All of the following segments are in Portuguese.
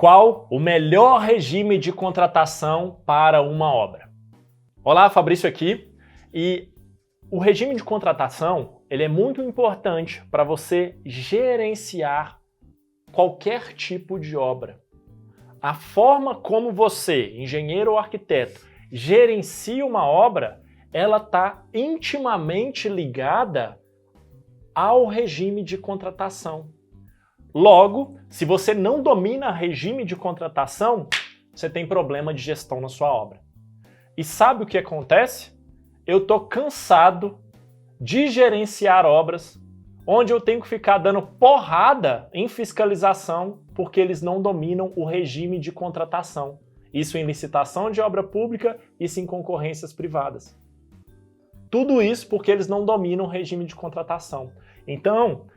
Qual o melhor regime de contratação para uma obra? Olá, Fabrício aqui. E o regime de contratação, ele é muito importante para você gerenciar qualquer tipo de obra. A forma como você, engenheiro ou arquiteto, gerencia uma obra, ela está intimamente ligada ao regime de contratação. Logo, se você não domina regime de contratação, você tem problema de gestão na sua obra. E sabe o que acontece? Eu estou cansado de gerenciar obras onde eu tenho que ficar dando porrada em fiscalização porque eles não dominam o regime de contratação. Isso em licitação de obra pública, isso em concorrências privadas. Tudo isso porque eles não dominam o regime de contratação. Então,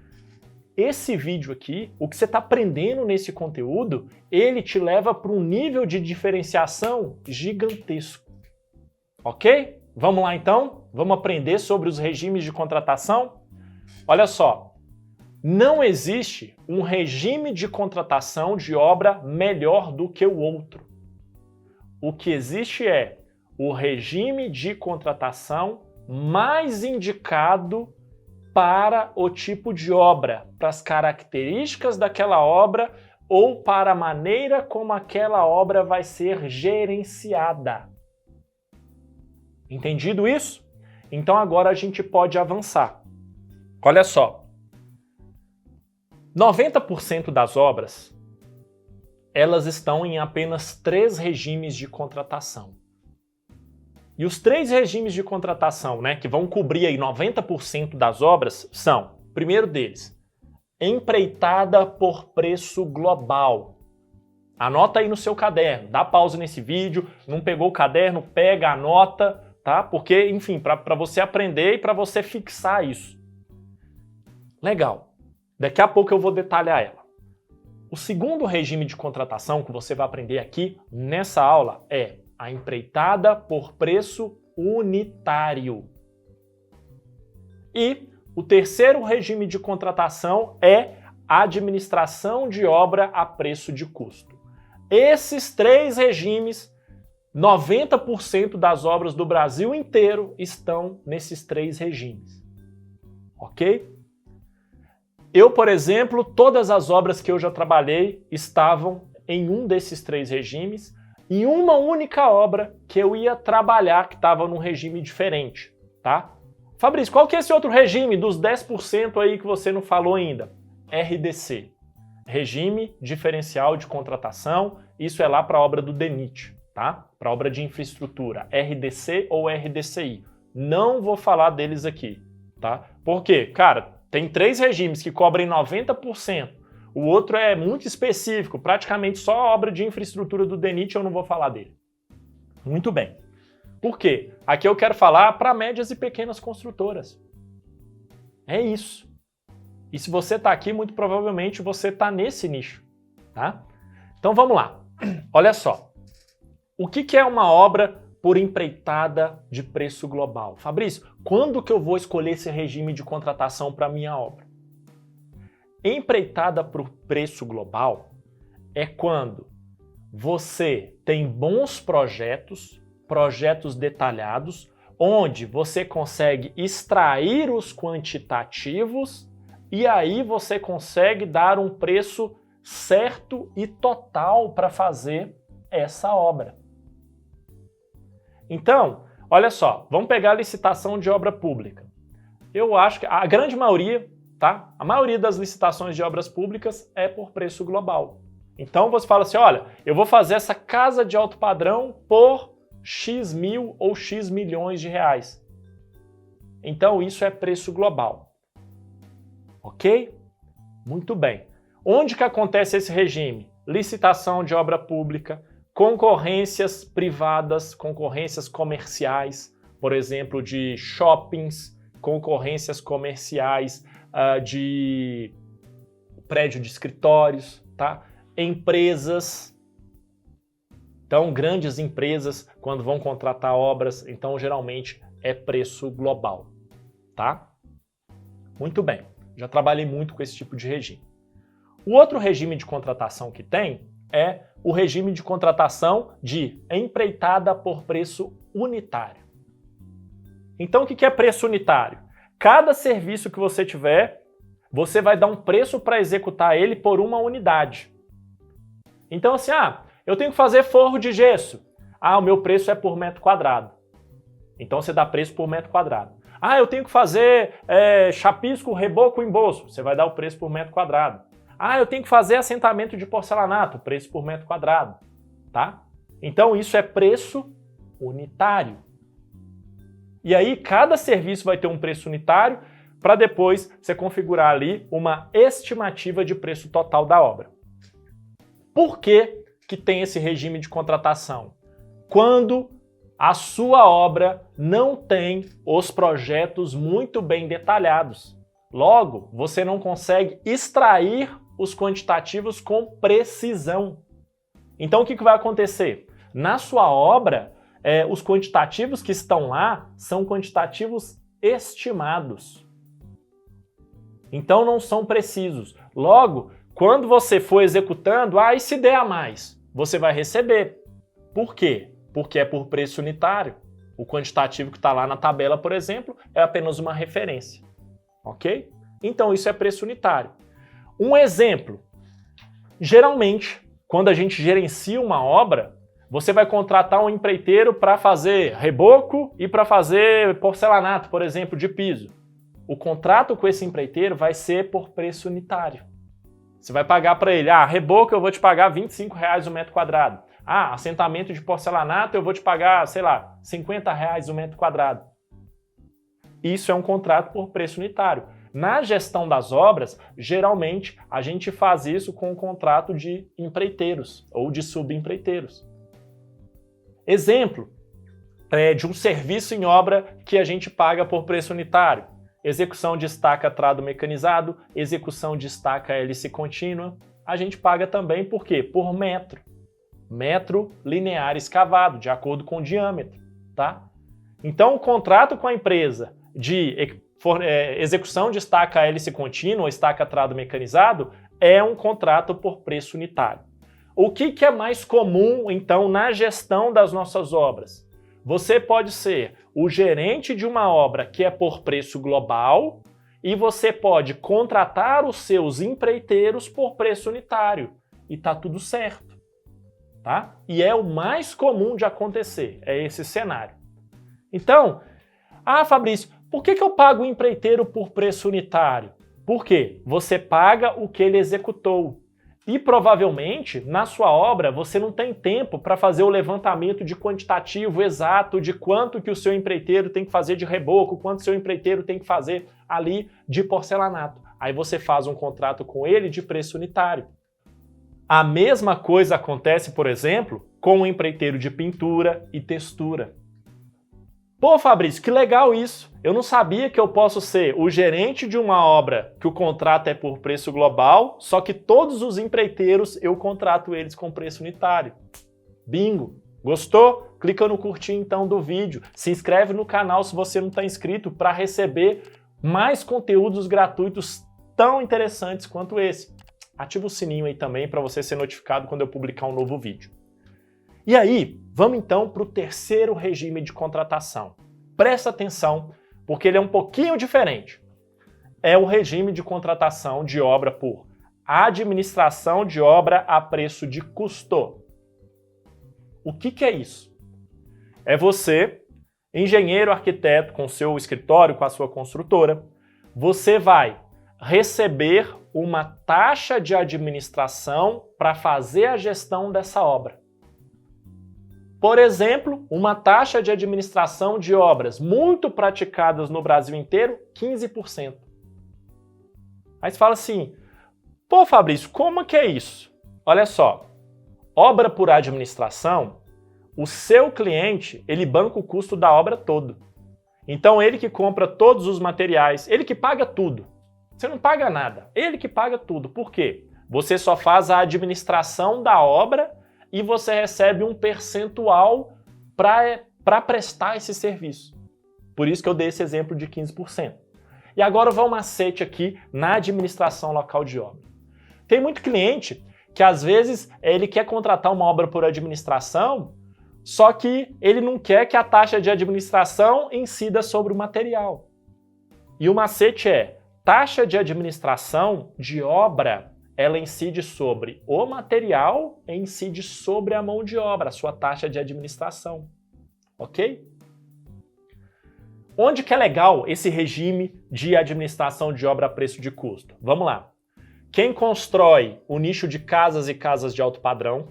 esse vídeo aqui, o que você está aprendendo nesse conteúdo, ele te leva para um nível de diferenciação gigantesco. Ok? Vamos lá então? Vamos aprender sobre os regimes de contratação? Olha só, não existe um regime de contratação de obra melhor do que o outro. O que existe é o regime de contratação mais indicado para o tipo de obra, para as características daquela obra ou para a maneira como aquela obra vai ser gerenciada. Entendido isso? Então agora a gente pode avançar. Olha só, 90% das obras, elas estão em apenas 3 regimes de contratação. E os 3 regimes de contratação, que vão cobrir aí 90% das obras são, primeiro deles, empreitada por preço global. Anota aí no seu caderno, dá pausa nesse vídeo, não pegou o caderno, pega, anota, tá? Porque, enfim, para você aprender e para você fixar isso. Legal. Daqui a pouco eu vou detalhar ela. O segundo regime de contratação que você vai aprender aqui nessa aula é a empreitada por preço unitário. E o terceiro regime de contratação é a administração de obra a preço de custo. Esses 3 regimes, 90% das obras do Brasil inteiro estão nesses 3 regimes. Ok? Eu, por exemplo, todas as obras que eu já trabalhei estavam em um desses 3 regimes, e uma única obra que eu ia trabalhar que estava num regime diferente, tá? Fabrício, qual que é esse outro regime dos 10% aí que você não falou ainda? RDC, Regime Diferencial de Contratação, isso é lá para a obra do DENIT, tá? Para a obra de infraestrutura, RDC ou RDCI. Não vou falar deles aqui, tá? Por quê? Cara, tem 3 regimes que cobrem 90%. O outro é muito específico, praticamente só a obra de infraestrutura do DENIT, eu não vou falar dele. Muito bem. Por quê? Aqui eu quero falar para médias e pequenas construtoras. É isso. E se você está aqui, muito provavelmente você está nesse nicho, tá? Então vamos lá. Olha só. O que é uma obra por empreitada de preço global? Fabrício, quando que eu vou escolher esse regime de contratação para minha obra? Empreitada por preço global é quando você tem bons projetos detalhados, onde você consegue extrair os quantitativos e aí você consegue dar um preço certo e total para fazer essa obra. Então, olha só, vamos pegar a licitação de obra pública. Eu acho que a grande maioria, tá? A maioria das licitações de obras públicas é por preço global. Então você fala assim, olha, eu vou fazer essa casa de alto padrão por X mil ou X milhões de reais. Então isso é preço global. Ok? Muito bem. Onde que acontece esse regime? Licitação de obra pública, concorrências privadas, concorrências comerciais, por exemplo, de shoppings, concorrências comerciais de prédio de escritórios, tá? Empresas. Então, grandes empresas, quando vão contratar obras, então geralmente é preço global, tá? Muito bem, já trabalhei muito com esse tipo de regime. O outro regime de contratação que tem é o regime de contratação de empreitada por preço unitário. Então, o que é preço unitário? Cada serviço que você tiver, você vai dar um preço para executar ele por uma unidade. Então, assim, eu tenho que fazer forro de gesso. O meu preço é por metro quadrado. Então, você dá preço por metro quadrado. Eu tenho que fazer chapisco, reboco, embolso. Você vai dar o preço por metro quadrado. Eu tenho que fazer assentamento de porcelanato, preço por metro quadrado, tá? Então isso é preço unitário. E aí cada serviço vai ter um preço unitário para depois você configurar ali uma estimativa de preço total da obra. Por que que tem esse regime de contratação? Quando a sua obra não tem os projetos muito bem detalhados. Logo, você não consegue extrair os quantitativos com precisão. Então, o que vai acontecer? Na sua obra, os quantitativos que estão lá são quantitativos estimados. Então, não são precisos. Logo, quando você for executando, e se der a mais, você vai receber. Por quê? Porque é por preço unitário. O quantitativo que está lá na tabela, por exemplo, é apenas uma referência. Ok? Então, isso é preço unitário. Um exemplo. Geralmente, quando a gente gerencia uma obra, você vai contratar um empreiteiro para fazer reboco e para fazer porcelanato, por exemplo, de piso. O contrato com esse empreiteiro vai ser por preço unitário. Você vai pagar para ele, reboco eu vou te pagar R$25 o metro quadrado. Assentamento de porcelanato eu vou te pagar, sei lá, R$50 o metro quadrado. Isso é um contrato por preço unitário. Na gestão das obras, geralmente a gente faz isso com um contrato de empreiteiros ou de subempreiteiros. Exemplo de um serviço em obra que a gente paga por preço unitário. Execução de estaca trado mecanizado, execução de estaca hélice contínua. A gente paga também por quê? Por metro. Metro linear escavado, de acordo com o diâmetro, tá? Então, o contrato com a empresa de execução de estaca hélice contínua ou estaca trado mecanizado é um contrato por preço unitário. O que é mais comum, então, na gestão das nossas obras? Você pode ser o gerente de uma obra que é por preço global e você pode contratar os seus empreiteiros por preço unitário. E tá tudo certo, tá? E é o mais comum de acontecer, é esse cenário. Então, Fabrício, por que eu pago o empreiteiro por preço unitário? Por quê? Você paga o que ele executou. E provavelmente, na sua obra, você não tem tempo para fazer o levantamento de quantitativo exato de quanto que o seu empreiteiro tem que fazer de reboco, quanto o seu empreiteiro tem que fazer ali de porcelanato. Aí você faz um contrato com ele de preço unitário. A mesma coisa acontece, por exemplo, com o empreiteiro de pintura e textura. Pô, Fabrício, que legal isso! Eu não sabia que eu posso ser o gerente de uma obra que o contrato é por preço global, só que todos os empreiteiros eu contrato eles com preço unitário. Bingo! Gostou? Clica no curtir então do vídeo. Se inscreve no canal se você não está inscrito para receber mais conteúdos gratuitos tão interessantes quanto esse. Ativa o sininho aí também para você ser notificado quando eu publicar um novo vídeo. E aí, vamos então para o terceiro regime de contratação. Presta atenção, porque ele é um pouquinho diferente. É o regime de contratação de obra por administração de obra a preço de custo. O que é isso? É você, engenheiro, arquiteto, com seu escritório, com a sua construtora, você vai receber uma taxa de administração para fazer a gestão dessa obra. Por exemplo, uma taxa de administração de obras muito praticadas no Brasil inteiro, 15%. Aí você fala assim, pô Fabrício, como que é isso? Olha só, obra por administração, o seu cliente, ele banca o custo da obra todo. Então ele que compra todos os materiais, ele que paga tudo. Você não paga nada, ele que paga tudo. Por quê? Você só faz a administração da obra e você recebe um percentual para prestar esse serviço. Por isso que eu dei esse exemplo de 15%. E agora vai um macete aqui na administração local de obra. Tem muito cliente que às vezes ele quer contratar uma obra por administração, só que ele não quer que a taxa de administração incida sobre o material. E o macete é, taxa de administração de obra, ela incide sobre o material e incide sobre a mão de obra, a sua taxa de administração. Ok? Onde que é legal esse regime de administração de obra a preço de custo? Vamos lá. Quem constrói o nicho de casas e casas de alto padrão,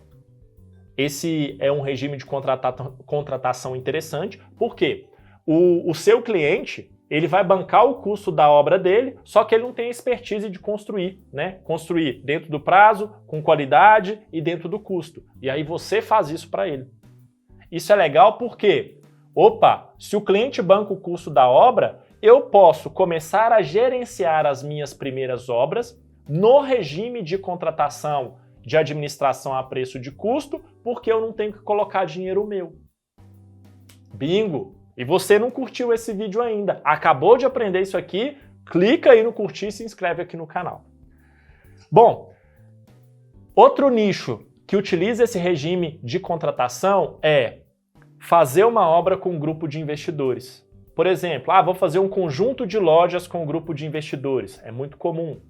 esse é um regime de contratação interessante, porque o seu cliente, ele vai bancar o custo da obra dele, só que ele não tem a expertise de construir, né? Construir dentro do prazo, com qualidade e dentro do custo. E aí você faz isso para ele. Isso é legal porque, se o cliente banca o custo da obra, eu posso começar a gerenciar as minhas primeiras obras no regime de contratação de administração a preço de custo, porque eu não tenho que colocar dinheiro meu. Bingo! E você não curtiu esse vídeo ainda, acabou de aprender isso aqui, clica aí no curtir e se inscreve aqui no canal. Bom, outro nicho que utiliza esse regime de contratação é fazer uma obra com um grupo de investidores. Por exemplo, vou fazer um conjunto de lojas com um grupo de investidores, é muito comum.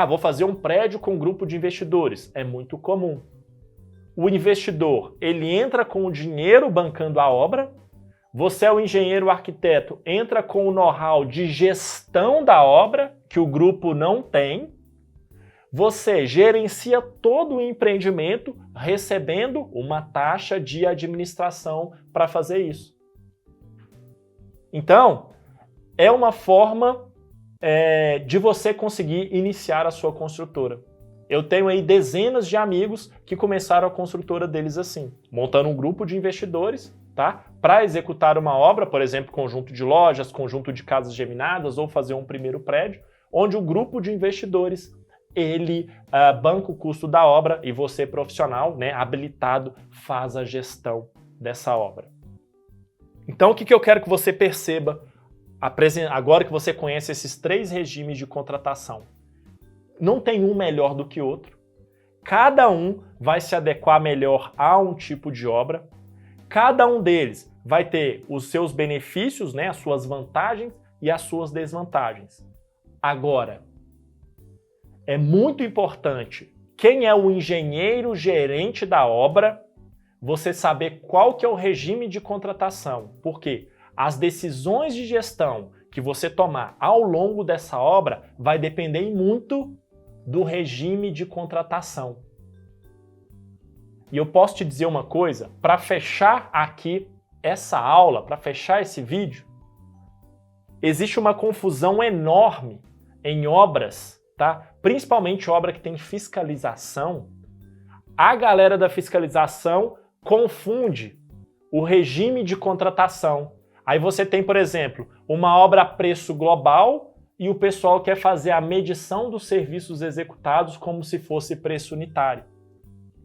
Vou fazer um prédio com um grupo de investidores, é muito comum. O investidor, ele entra com o dinheiro bancando a obra, você é o engenheiro arquiteto, entra com o know-how de gestão da obra, que o grupo não tem, você gerencia todo o empreendimento recebendo uma taxa de administração para fazer isso. Então, é uma forma de você conseguir iniciar a sua construtora. Eu tenho aí dezenas de amigos que começaram a construtora deles assim, montando um grupo de investidores, tá? Para executar uma obra, por exemplo, conjunto de lojas, conjunto de casas geminadas ou fazer um primeiro prédio, onde o grupo de investidores ele banca o custo da obra e você, profissional, né, habilitado, faz a gestão dessa obra. Então, o que eu quero que você perceba agora que você conhece esses 3 regimes de contratação? Não tem um melhor do que outro. Cada um vai se adequar melhor a um tipo de obra. Cada um deles vai ter os seus benefícios, né, as suas vantagens e as suas desvantagens. Agora, é muito importante, quem é o engenheiro gerente da obra, você saber qual que é o regime de contratação. Por quê? As decisões de gestão que você tomar ao longo dessa obra vai depender muito do regime de contratação. E eu posso te dizer uma coisa, para fechar aqui essa aula, para fechar esse vídeo, existe uma confusão enorme em obras, tá? Principalmente obra que tem fiscalização. A galera da fiscalização confunde o regime de contratação. Aí você tem, por exemplo, uma obra a preço global e o pessoal quer fazer a medição dos serviços executados como se fosse preço unitário.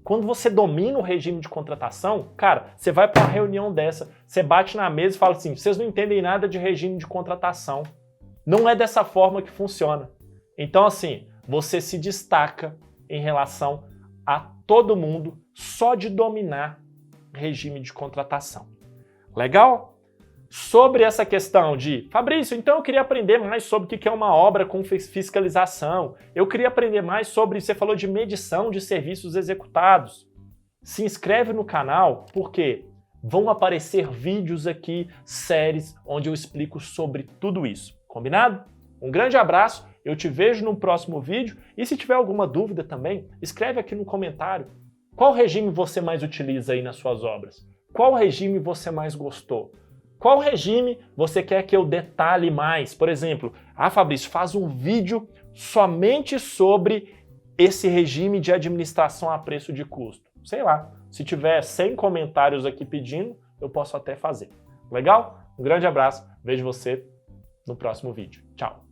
Quando você domina o regime de contratação, cara, você vai para uma reunião dessa, você bate na mesa e fala assim, vocês não entendem nada de regime de contratação. Não é dessa forma que funciona. Então, assim, você se destaca em relação a todo mundo só de dominar regime de contratação. Legal? Sobre essa questão de, Fabrício, então eu queria aprender mais sobre o que é uma obra com fiscalização, eu queria aprender mais sobre, você falou de medição de serviços executados. Se inscreve no canal, porque vão aparecer vídeos aqui, séries, onde eu explico sobre tudo isso. Combinado? Um grande abraço, eu te vejo no próximo vídeo e se tiver alguma dúvida também, escreve aqui no comentário. Qual regime você mais utiliza aí nas suas obras? Qual regime você mais gostou? Qual regime você quer que eu detalhe mais? Por exemplo, Fabrício, faz um vídeo somente sobre esse regime de administração a preço de custo. Sei lá, se tiver 100 comentários aqui pedindo, eu posso até fazer. Legal? Um grande abraço, vejo você no próximo vídeo. Tchau!